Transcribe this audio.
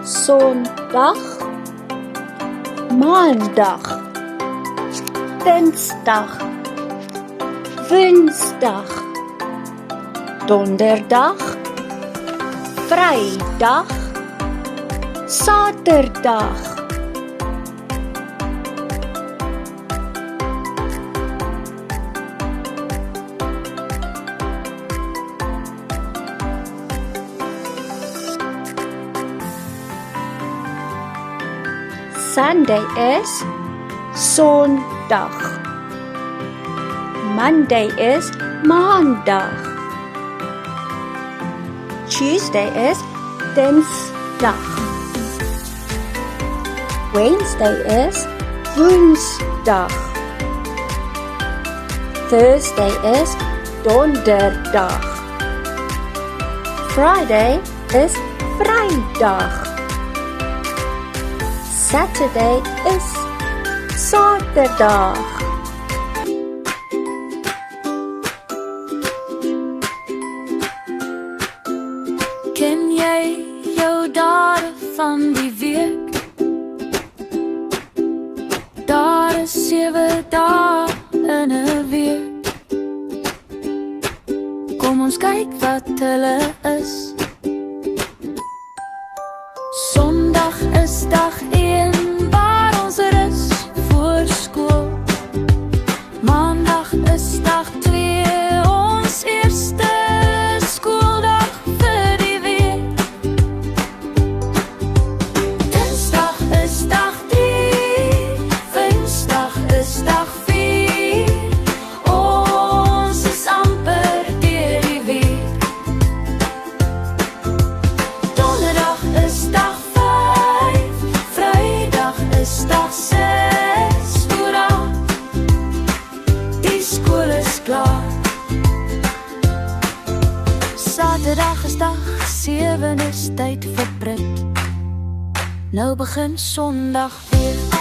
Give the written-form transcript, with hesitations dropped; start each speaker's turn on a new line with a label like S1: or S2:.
S1: Sondag, Maandag, Dinsdag, Woensdag, Donderdag, Vrydag, Saterdag. Sunday is Sondag. Monday is Maandag. Tuesday is Dinsdag. Wednesday is Woensdag. Thursday is Donderdag. Friday is Vrydag. Saturday is Saterdag.
S2: Ken jy jou dae van die week? Daar is 7 dae in 'n week. Kom ons kyk wat hulle is. Sondag is dag 1 waar ons rus voor skool. Maandag is dag 2 ons eerste skooldag vir die week. Dinsdag is dag 3, Woensdag is dag 4. Ons is amper deur die week. Donderdag is dag 5, Vrydag is dag 6. Hoera, die skool is klaar. Saterdag is dag 7, is tyd vir pret. Nou begin Sondag weer.